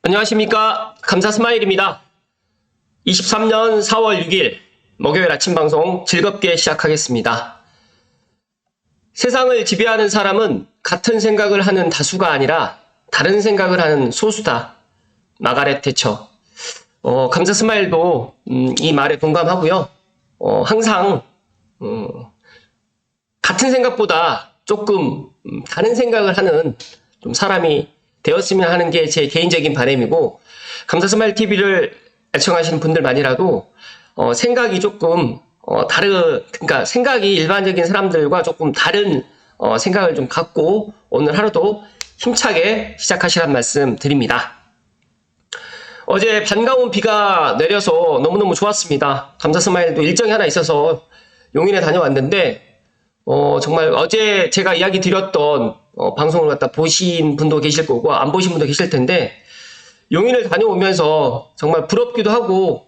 안녕하십니까. 감사스마일입니다. 23년 4월 6일 목요일 아침 방송 즐겁게 시작하겠습니다. 세상을 지배하는 사람은 같은 생각을 하는 다수가 아니라 다른 생각을 하는 소수다. 마가렛 태처. 감사스마일도 이 말에 동감하고요. 항상 같은 생각보다 조금 다른 생각을 하는 좀 사람이 되었으면 하는 게 제 개인적인 바람이고, 감사스마일 TV를 애청하시는 분들만이라도 생각이 조금 그러니까 생각이 일반적인 사람들과 조금 다른 생각을 좀 갖고 오늘 하루도 힘차게 시작하시란 말씀 드립니다. 어제 반가운 비가 내려서 너무너무 좋았습니다. 감사스마일도 일정이 하나 있어서 용인에 다녀왔는데 정말 어제 제가 이야기 드렸던 방송을 갖다 보신 분도 계실 거고 안 보신 분도 계실 텐데, 용인을 다녀오면서 정말 부럽기도 하고,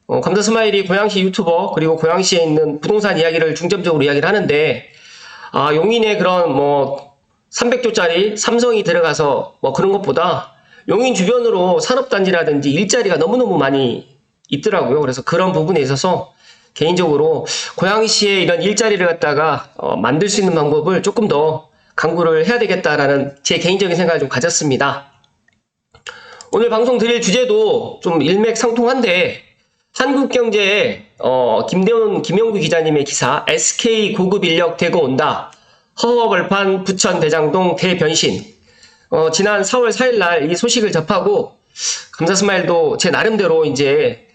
감사스마일이 고양시 유튜버 그리고 고양시에 있는 부동산 이야기를 중점적으로 이야기를 하는데, 용인에 그런 300조짜리 삼성이 들어가서 그런 것보다 용인 주변으로 산업단지라든지 일자리가 너무너무 많이 있더라고요. 그래서 그런 부분에 있어서 개인적으로 고양시에 이런 일자리를 갖다가 만들 수 있는 방법을 조금 더 강구를 해야 되겠다라는 제 개인적인 생각을 좀 가졌습니다. 오늘 방송 드릴 주제도 좀 일맥상통한데, 한국경제에 김영구 기자님의 기사 SK 고급 인력 대거 온다. 허허벌판 부천 대장동 대변신. 지난 4월 4일 날 이 소식을 접하고 감사스마일도 제 나름대로 이제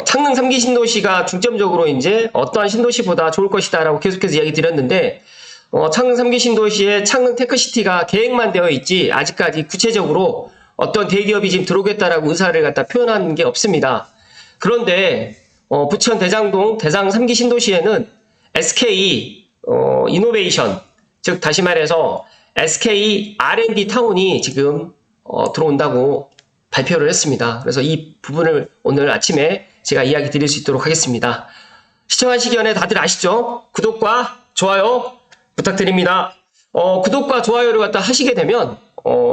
창릉 3기 신도시가 중점적으로 이제 어떠한 신도시보다 좋을 것이다라고 계속해서 이야기 드렸는데, 창릉 3기 신도시에 창릉 테크시티가 계획만 되어 있지 아직까지 구체적으로 어떤 대기업이 지금 들어오겠다라고 의사를 갖다 표현한 게 없습니다. 그런데 부천 대장동 대장 3기 신도시에는 SK 이노베이션, 즉 다시 말해서 SK R&D 타운이 지금 들어온다고 발표를 했습니다. 그래서 이 부분을 오늘 아침에 제가 이야기 드릴 수 있도록 하겠습니다. 시청하시기 전에 다들 아시죠? 구독과 좋아요 부탁드립니다. 구독과 좋아요를 갖다 하시게 되면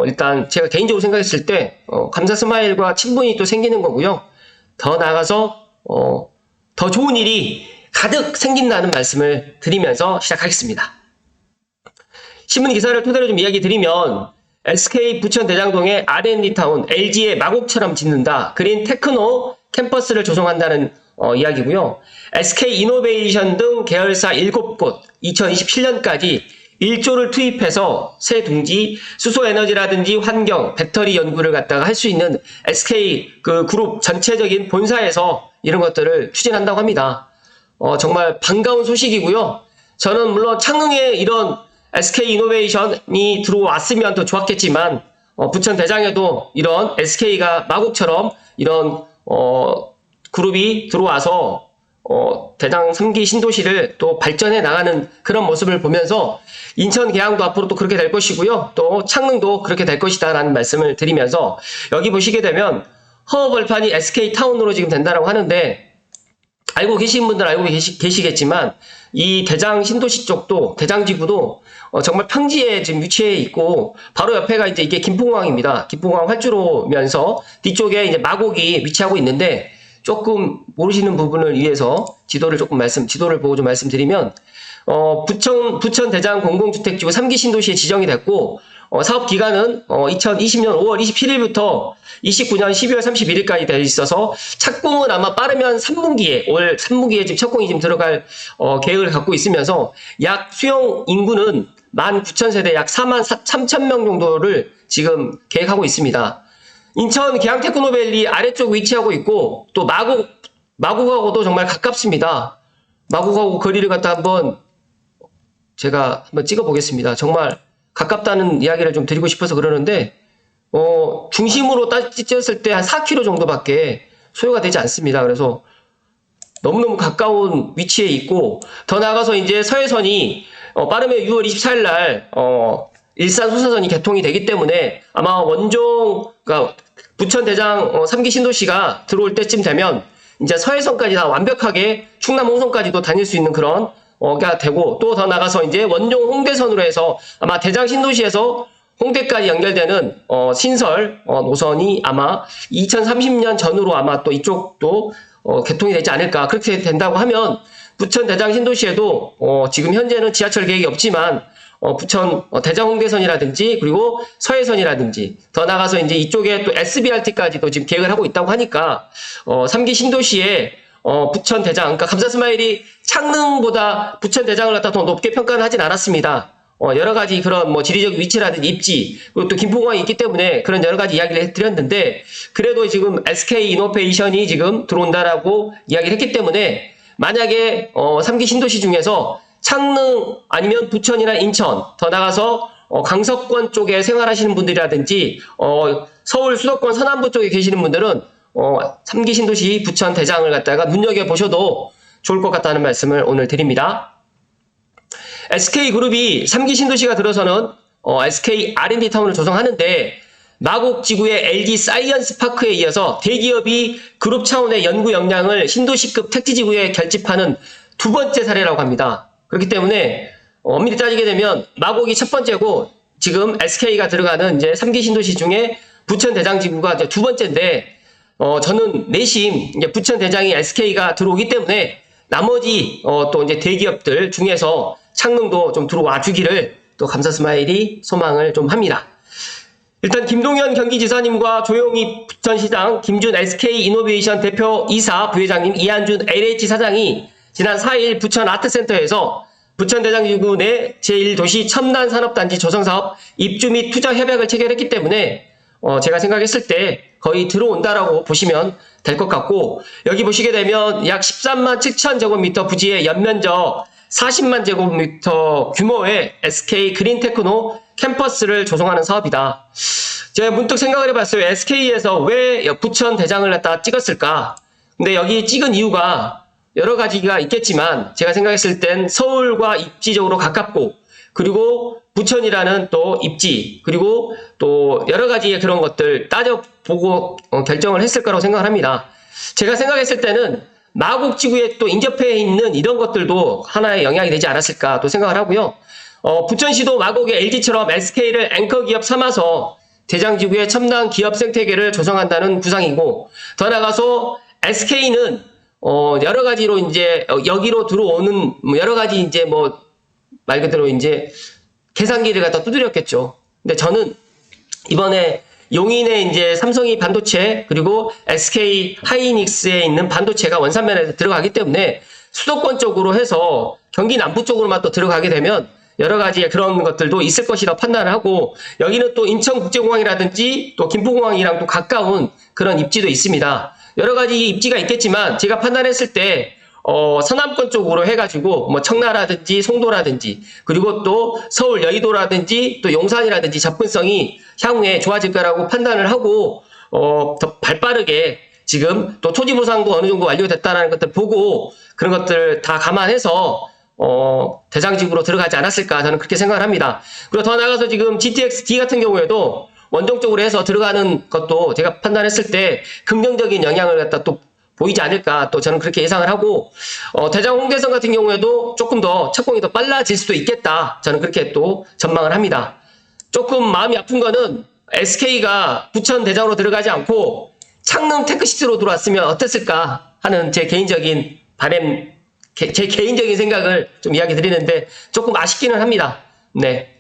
일단 제가 개인적으로 생각했을 때 감사스마일과 친분이 또 생기는 거고요. 더 나아가서 더 좋은 일이 가득 생긴다는 말씀을 드리면서 시작하겠습니다. 신문 기사를 토대로 좀 이야기 드리면, SK 부천 대장동의 R&D 타운, LG의 마곡처럼 짓는다. 그린 테크노 캠퍼스를 조성한다는 이야기고요. SK 이노베이션 등 계열사 7곳 2027년까지 1조를 투입해서 새 둥지, 수소에너지라든지 환경, 배터리 연구를 갖다가 할 수 있는 SK 그 그룹 전체적인 본사에서 이런 것들을 추진한다고 합니다. 정말 반가운 소식이고요. 저는 물론 창릉에 이런 SK 이노베이션이 들어왔으면 더 좋았겠지만, 부천 대장에도 이런 SK가 마곡처럼 이런 그룹이 들어와서 대장 3기 신도시를 또 발전해 나가는 그런 모습을 보면서 인천 계양도 앞으로 또 그렇게 될 것이고요. 또 창릉도 그렇게 될 것이다 라는 말씀을 드리면서, 여기 보시게 되면 허허벌판이 SK 타운으로 지금 된다라고 하는데, 알고 계신 분들은 알고 계시겠지만 이 대장 신도시 쪽도, 대장지구도 정말 평지에 지금 위치해 있고, 바로 옆에가 이제 이게 김포공항입니다. 김포공항 활주로면서 뒤쪽에 이제 마곡이 위치하고 있는데, 조금 모르시는 부분을 위해서 지도를 보고 좀 말씀드리면, 부천 대장 공공주택지구 3기 신도시에 지정이 됐고, 사업 기간은 2020년 5월 27일부터 29년 12월 31일까지 되어 있어서, 착공은 아마 빠르면 3분기에, 올 3분기에 지금 착공이 지금 들어갈 계획을 갖고 있으면서, 약 수용 인구는 19,000세대 약 43,000명 정도를 지금 계획하고 있습니다. 인천 계양 테크노밸리 아래쪽 위치하고 있고, 또 마곡하고도 정말 가깝습니다. 마곡하고 거리를 갖다 제가 한번 찍어 보겠습니다. 정말 가깝다는 이야기를 좀 드리고 싶어서 그러는데, 중심으로 따졌을 때 한 4km 정도밖에 소요가 되지 않습니다. 그래서 너무너무 가까운 위치에 있고, 더 나아가서 이제 서해선이 빠르면 6월 24일 날 일산 소사선이 개통이 되기 때문에, 아마 그러니까 부천 대장 3기 신도시가 들어올 때쯤 되면 이제 서해선까지 다 완벽하게 충남 홍성까지도 다닐 수 있는 그런 가 되고, 또 더 나가서 이제 원종 홍대선으로 해서 아마 대장 신도시에서 홍대까지 연결되는 신설 노선이 아마 2030년 전후로 아마 또 이쪽도 개통이 되지 않을까. 그렇게 된다고 하면 부천 대장 신도시에도 지금 현재는 지하철 계획이 없지만 부천 대장 홍대선이라든지 그리고 서해선이라든지 더 나가서 이제 이쪽에 또 SBRT까지도 지금 계획을 하고 있다고 하니까 3기 신도시에 부천 대장, 그러니까 감사스마일이 창릉보다 부천 대장을 갖다 더 높게 평가는 하진 않았습니다. 여러 가지 그런 뭐 지리적 위치라든지 입지, 그리고 또 김포공항이 있기 때문에 그런 여러 가지 이야기를 해드렸는데, 그래도 지금 SK 이노베이션이 지금 들어온다라고 이야기를 했기 때문에, 만약에 3기 신도시 중에서 창릉 아니면 부천이나 인천, 더 나가서 강서권 쪽에 생활하시는 분들이라든지 서울 수도권 서남부 쪽에 계시는 분들은 3기 신도시 부천 대장을 갖다가 눈여겨보셔도 좋을 것 같다는 말씀을 오늘 드립니다. SK그룹이 3기 신도시가 들어서는 SK R&D 타운을 조성하는데, 마곡 지구의 LG 사이언스 파크에 이어서 대기업이 그룹 차원의 연구 역량을 신도시급 택지지구에 결집하는 두 번째 사례라고 합니다. 그렇기 때문에 엄밀히 따지게 되면 마곡이 첫 번째고, 지금 SK가 들어가는 이제 3기 신도시 중에 부천 대장지구가 이제 두 번째인데, 저는 내심 이제 부천 대장이 SK가 들어오기 때문에 나머지 또 이제 대기업들 중에서 창릉도 좀 들어와 주기를 또 감사스마일이 소망을 좀 합니다. 일단 김동연 경기지사님과 조용희 부천시장, 김준 SK 이노베이션 대표 이사 부회장님, 이한준 LH 사장이 지난 4일 부천 아트센터에서 부천 대장지구 내 제1도시 첨단산업단지 조성사업 입주 및 투자 협약을 체결했기 때문에 제가 생각했을 때 거의 들어온다라고 보시면 될 것 같고, 여기 보시게 되면 약 13만 7천 제곱미터 부지의 연면적 40만 제곱미터 규모의 SK 그린테크노 캠퍼스를 조성하는 사업이다. 제가 문득 생각을 해봤어요. SK에서 왜 부천 대장을 갖다 찍었을까? 근데 여기 찍은 이유가 여러 가지가 있겠지만, 제가 생각했을 땐 서울과 입지적으로 가깝고, 그리고 부천이라는 또 입지, 그리고 또 여러 가지의 그런 것들 따져보고 결정을 했을 거라고 생각을 합니다. 제가 생각했을 때는 마곡 지구에 또 인접해 있는 이런 것들도 하나의 영향이 되지 않았을까 또 생각을 하고요. 부천시도 마곡의 LG처럼 SK를 앵커 기업 삼아서 대장지구의 첨단 기업 생태계를 조성한다는 구상이고, 더 나가서 SK는 여러 가지로 이제 여기로 들어오는 여러 가지 이제 뭐 말 그대로 이제 계산기를 갖다 두드렸겠죠. 근데 저는 이번에 용인에 이제 삼성이 반도체, 그리고 SK 하이닉스에 있는 반도체가 원산면에서 들어가기 때문에 수도권 쪽으로 해서 경기 남부 쪽으로만 또 들어가게 되면 여러 가지의 그런 것들도 있을 것이라고 판단을 하고, 여기는 또 인천국제공항이라든지 또 김포공항이랑 또 가까운 그런 입지도 있습니다. 여러 가지 입지가 있겠지만 제가 판단했을 때 서남권 쪽으로 해가지고 뭐 청라라든지 송도라든지 그리고 또 서울 여의도라든지 또 용산이라든지 접근성이 향후에 좋아질 거라고 판단을 하고 더 발빠르게 지금 또 토지 보상도 어느 정도 완료됐다는 것들 보고 그런 것들 다 감안해서 대장지구로 들어가지 않았을까, 저는 그렇게 생각을 합니다. 그리고 더 나아가서 지금 GTX-D 같은 경우에도 원정적으로 해서 들어가는 것도 제가 판단했을 때 긍정적인 영향을 갖다 또 보이지 않을까, 또 저는 그렇게 예상을 하고, 대장 홍대선 같은 경우에도 조금 더 착공이 더 빨라질 수도 있겠다, 저는 그렇게 또 전망을 합니다. 조금 마음이 아픈 거는 SK가 부천 대장으로 들어가지 않고 창릉 테크시티로 들어왔으면 어땠을까 하는 제 개인적인 바람, 제 개인적인 생각을 좀 이야기 드리는데 조금 아쉽기는 합니다. 네.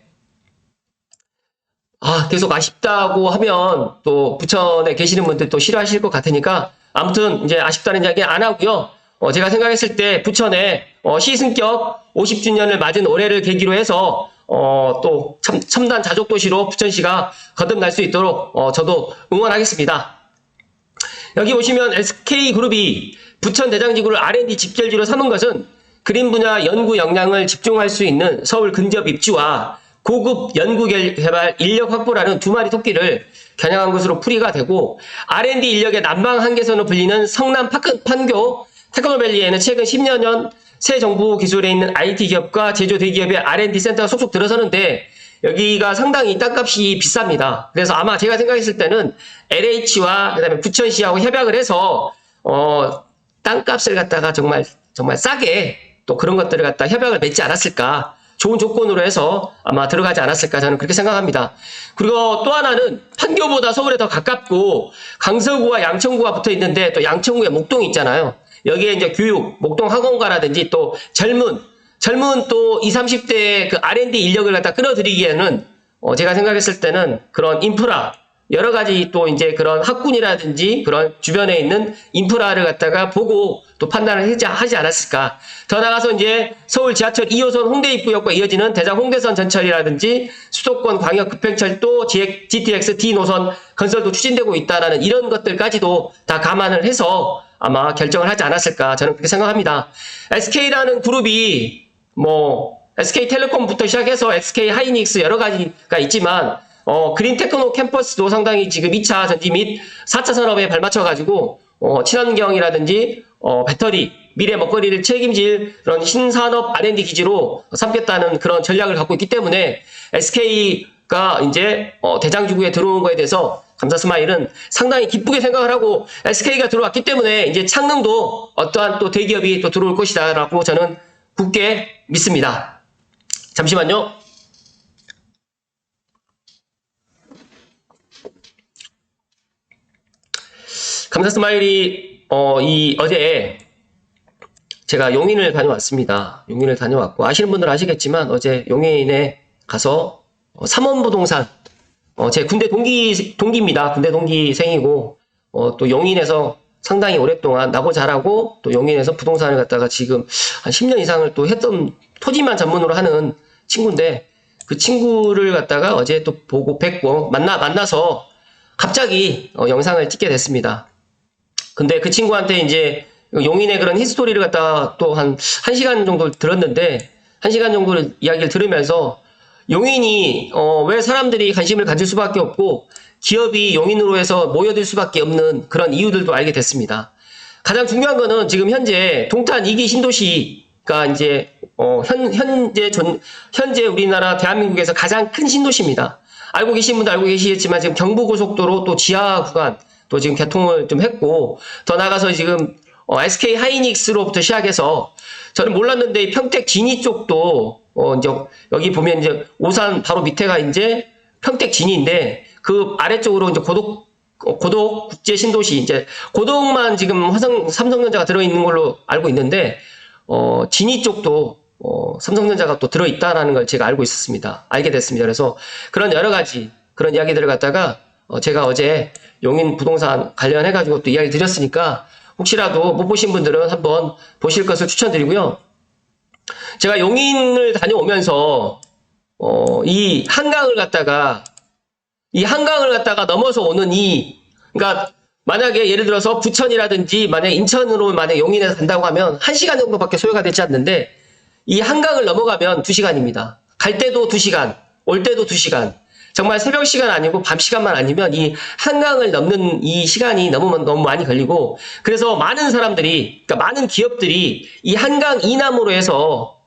계속 아쉽다고 하면 또 부천에 계시는 분들 또 싫어하실 것 같으니까 아무튼 이제 아쉽다는 이야기 안 하고요. 제가 생각했을 때 부천에 시승격 50주년을 맞은 올해를 계기로 해서 또 첨단 자족도시로 부천시가 거듭날 수 있도록 저도 응원하겠습니다. 여기 보시면 SK그룹이 부천 대장지구를 R&D 집결지로 삼은 것은 그린 분야 연구 역량을 집중할 수 있는 서울 근접 입지와 고급 연구 개발 인력 확보라는 두 마리 토끼를 겨냥한 것으로 풀이가 되고, R&D 인력의 남방 한계선으로 불리는 성남 판교 테크노밸리에는 최근 10여 년 새 정부 기술에 있는 IT 기업과 제조 대기업의 R&D 센터가 속속 들어서는데, 여기가 상당히 땅값이 비쌉니다. 그래서 아마 제가 생각했을 때는 LH와 그다음에 부천시하고 협약을 해서 땅값을 갖다가 정말 싸게 또 그런 것들을 갖다 협약을 맺지 않았을까, 좋은 조건으로 해서 아마 들어가지 않았을까 저는 그렇게 생각합니다. 그리고 또 하나는 판교보다 서울에 더 가깝고 강서구와 양천구가 붙어 있는데 또 양천구에 목동이 있잖아요. 여기에 이제 교육, 목동 학원가라든지 또 젊은 또 20, 30대의 그 R&D 인력을 갖다 끌어들이기에는 제가 생각했을 때는 그런 인프라, 여러 가지 또 이제 그런 학군이라든지 그런 주변에 있는 인프라를 갖다가 보고 또 판단을 하지 않았을까. 더 나가서 이제 서울 지하철 2호선 홍대 입구역과 이어지는 대장 홍대선 전철이라든지 수도권 광역 급행철도 GTX D 노선 건설도 추진되고 있다라는 이런 것들까지도 다 감안을 해서 아마 결정을 하지 않았을까 저는 그렇게 생각합니다. SK라는 그룹이 뭐 SK텔레콤부터 시작해서 SK 하이닉스 여러 가지가 있지만 그린테크노 캠퍼스도 상당히 지금 2차 전지 및 4차 산업에 발맞춰가지고 친환경이라든지 배터리, 미래 먹거리를 책임질 그런 신산업 R&D 기지로 삼겠다는 그런 전략을 갖고 있기 때문에 SK가 이제 대장주구에 들어오는 거에 대해서 감사스마일은 상당히 기쁘게 생각을 하고 SK가 들어왔기 때문에 이제 창능도 어떠한 또 대기업이 또 들어올 것이다라고 저는 굳게 믿습니다. 잠시만요. 감사스마일이 어제 제가 용인을 다녀왔습니다. 용인을 다녀왔고 아시는 분들은 아시겠지만 어제 용인에 가서 삼원부동산 제 군대 동기입니다. 군대 동기생이고 또 용인에서 상당히 오랫동안 나고 자라고 또 용인에서 부동산을 갖다가 지금 한 10년 이상을 또 했던 토지만 전문으로 하는 친구인데 그 친구를 갖다가 어제 또 보고 뵙고 만나서 갑자기 영상을 찍게 됐습니다. 근데 그 친구한테 이제 용인의 그런 히스토리를 갖다가 또 한 1시간 정도 들었는데 1시간 정도를 이야기를 들으면서 용인이 왜 사람들이 관심을 가질 수밖에 없고 기업이 용인으로 해서 모여들 수밖에 없는 그런 이유들도 알게 됐습니다. 가장 중요한 거는 지금 현재 동탄 2기 신도시가 이제 현재 우리나라 대한민국에서 가장 큰 신도시입니다. 알고 계신 분도 알고 계시겠지만 지금 경부고속도로 또 지하 구간 또 지금 개통을 좀 했고 더 나가서 지금 SK 하이닉스로부터 시작해서 저는 몰랐는데 평택 진이 쪽도 이제 여기 보면 이제 오산 바로 밑에가 이제 평택 진이인데 그 아래쪽으로 이제 고덕 국제 신도시 이제 고덕만 지금 삼성전자가 들어있는 걸로 알고 있는데 진이 쪽도 삼성전자가 또 들어있다라는 걸 제가 알게 됐습니다. 그래서 그런 여러 가지 그런 이야기들을 갖다가 제가 어제 용인 부동산 관련해가지고 또 이야기 드렸으니까 혹시라도 못 보신 분들은 한번 보실 것을 추천드리고요. 제가 용인을 다녀오면서 이 한강을 갖다가 넘어서 오는 그러니까 만약에 예를 들어서 부천이라든지 만약 인천으로 만약 용인에서 간다고 하면 1시간 정도밖에 소요가 되지 않는데 이 한강을 넘어가면 2시간입니다. 갈 때도 2시간, 올 때도 2시간. 정말 새벽 시간 아니고 밤 시간만 아니면 이 한강을 넘는 이 시간이 너무 많이 걸리고 그래서 많은 사람들이 그러니까 많은 기업들이 이 한강 이남으로 해서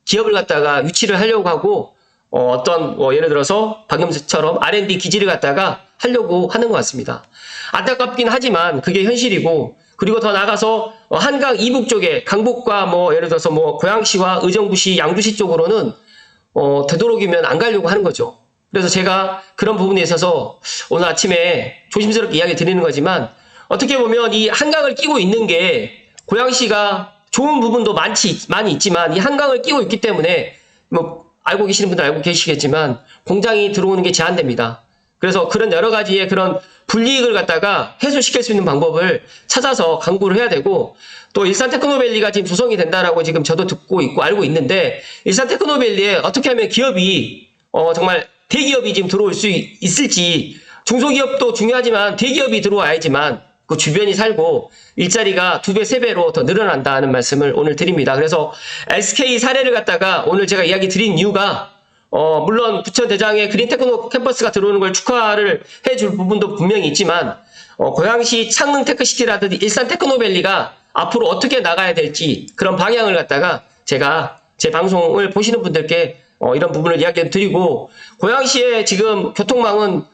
기업을 갖다가 유치를 하려고 하고 예를 들어서 박영수처럼 R&D 기지를 갖다가 하려고 하는 것 같습니다. 안타깝긴 하지만 그게 현실이고 그리고 더 나가서 한강 이북 쪽에 강북과 예를 들어서 고양시와 의정부시, 양주시 쪽으로는 되도록이면 안 가려고 하는 거죠. 그래서 제가 그런 부분에 있어서 오늘 아침에 조심스럽게 이야기 드리는 거지만 어떻게 보면 이 한강을 끼고 있는 게 고양시가 좋은 부분도 많이 있지만 이 한강을 끼고 있기 때문에 알고 계시는 분들 알고 계시겠지만 공장이 들어오는 게 제한됩니다. 그래서 그런 여러 가지의 그런 불이익을 갖다가 해소시킬 수 있는 방법을 찾아서 강구를 해야 되고 또 일산 테크노밸리가 지금 조성이 된다라고 지금 저도 듣고 있고 알고 있는데 일산 테크노밸리에 어떻게 하면 기업이 정말 대기업이 지금 들어올 수 있을지 중소기업도 중요하지만 대기업이 들어와야지만 그 주변이 살고 일자리가 2배, 3배로 더 늘어난다는 말씀을 오늘 드립니다. 그래서 SK 사례를 갖다가 오늘 제가 이야기 드린 이유가 물론 부천 대장에 그린테크노 캠퍼스가 들어오는 걸 축하를 해줄 부분도 분명히 있지만 고양시 창릉 테크시티라든지 일산 테크노밸리가 앞으로 어떻게 나가야 될지 그런 방향을 갖다가 제가 제 방송을 보시는 분들께 이런 부분을 이야기 드리고 고양시의 지금 교통망은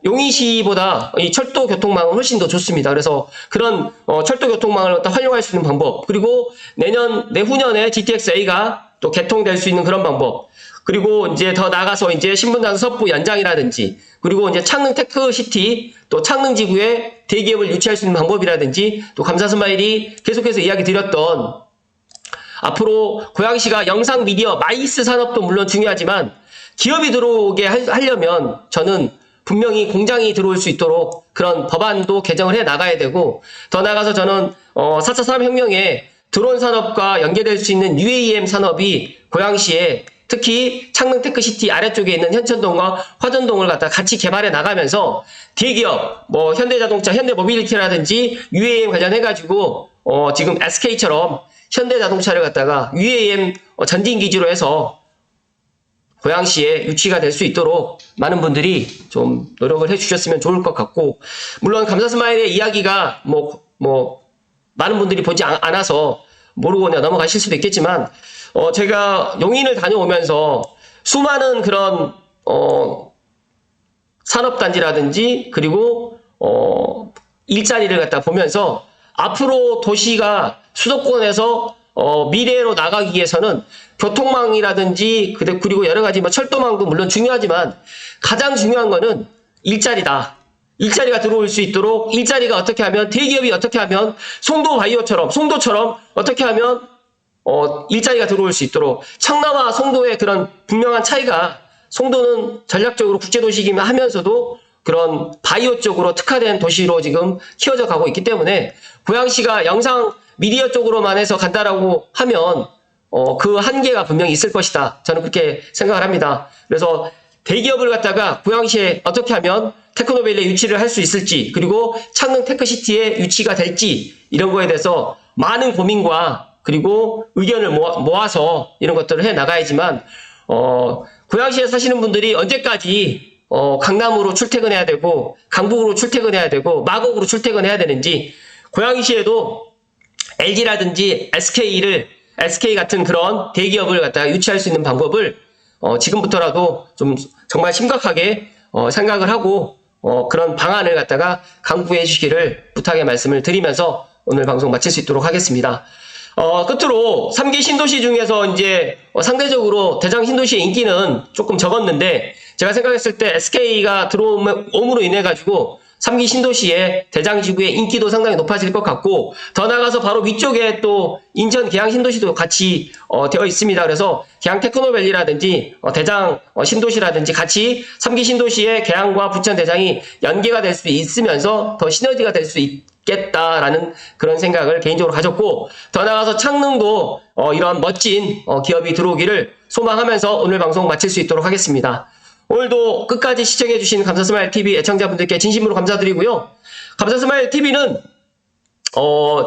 용인시보다 이 철도 교통망은 훨씬 더 좋습니다. 그래서 그런 철도 교통망을 활용할 수 있는 방법 그리고 내후년에 GTX-A가 또 개통될 수 있는 그런 방법. 그리고 이제 더 나가서 이제 신분당 서부 연장이라든지, 그리고 이제 창릉 테크시티, 또 창릉 지구에 대기업을 유치할 수 있는 방법이라든지, 또 감사스마일이 계속해서 이야기 드렸던 앞으로 고양시가 영상 미디어 마이스 산업도 물론 중요하지만 기업이 들어오게 하려면 저는 분명히 공장이 들어올 수 있도록 그런 법안도 개정을 해 나가야 되고, 더 나가서 저는 4차 산업혁명에 드론 산업과 연계될 수 있는 UAM 산업이 고양시에 특히 창릉 테크시티 아래쪽에 있는 현천동과 화전동을 갖다 같이 개발해 나가면서 대기업, 뭐 현대자동차, 현대모빌리티라든지 UAM 관련해가지고 지금 SK처럼 현대자동차를 갖다가 UAM 전진 기지로 해서 고양시에 유치가 될 수 있도록 많은 분들이 좀 노력을 해주셨으면 좋을 것 같고, 물론 감사스마일의 이야기가 많은 분들이 보지 않아서 모르고 그냥 넘어가실 수도 있겠지만, 제가 용인을 다녀오면서 수많은 그런 산업단지라든지 그리고 일자리를 갖다 보면서 앞으로 도시가 수도권에서 미래로 나가기 위해서는 교통망이라든지 그리고 여러 가지 뭐 철도망도 물론 중요하지만 가장 중요한 거는 일자리다. 일자리가 들어올 수 있도록 일자리가 어떻게 하면, 대기업이 어떻게 하면, 송도처럼 어떻게 하면 일자리가 들어올 수 있도록, 청라와 송도의 그런 분명한 차이가, 송도는 전략적으로 국제도시이긴 하면서도 그런 바이오 쪽으로 특화된 도시로 지금 키워져 가고 있기 때문에 고양시가 영상 미디어 쪽으로만 해서 간다라고 하면 그 한계가 분명히 있을 것이다. 저는 그렇게 생각을 합니다. 그래서 대기업을 갖다가 고양시에 어떻게 하면 테크노밸리에 유치를 할 수 있을지, 그리고 창릉 테크시티에 유치가 될지, 이런 거에 대해서 많은 고민과 그리고 의견을 모아서 이런 것들을 해 나가야지만 고양시에 사시는 분들이 언제까지 강남으로 출퇴근해야 되고 강북으로 출퇴근해야 되고 마곡으로 출퇴근해야 되는지, 고양시에도 LG라든지 SK 같은 그런 대기업을 갖다가 유치할 수 있는 방법을 지금부터라도 좀 정말 심각하게 생각을 하고 그런 방안을 갖다가 강구해 주시기를 부탁의 말씀을 드리면서 오늘 방송 마칠 수 있도록 하겠습니다. 끝으로 3기 신도시 중에서 이제 상대적으로 대장 신도시의 인기는 조금 적었는데, 제가 생각했을 때 SK가 들어옴으로 인해 가지고 3기 신도시의 대장지구의 인기도 상당히 높아질 것 같고, 더 나가서 바로 위쪽에 또 인천 계양 신도시도 같이 되어 있습니다. 그래서 계양 테크노밸리라든지 대장 신도시라든지 같이 3기 신도시의 계양과 부천 대장이 연계가 될 수 있으면서 더 시너지가 될 수 있겠다라는 그런 생각을 개인적으로 가졌고, 더 나가서 창릉도 이런 멋진 기업이 들어오기를 소망하면서 오늘 방송 마칠 수 있도록 하겠습니다. 오늘도 끝까지 시청해주신 감사스마일TV 애청자분들께 진심으로 감사드리고요. 감사스마일TV는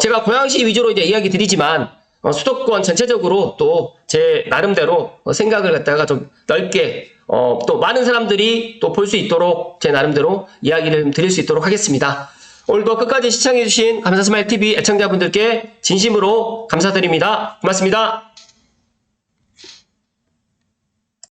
제가 고양시 위주로 이제 이야기 드리지만 수도권 전체적으로 또 제 나름대로 생각을 갖다가 좀 넓게 또 많은 사람들이 또 볼 수 있도록 제 나름대로 이야기를 드릴 수 있도록 하겠습니다. 오늘도 끝까지 시청해주신 감사스마일TV 애청자분들께 진심으로 감사드립니다. 고맙습니다.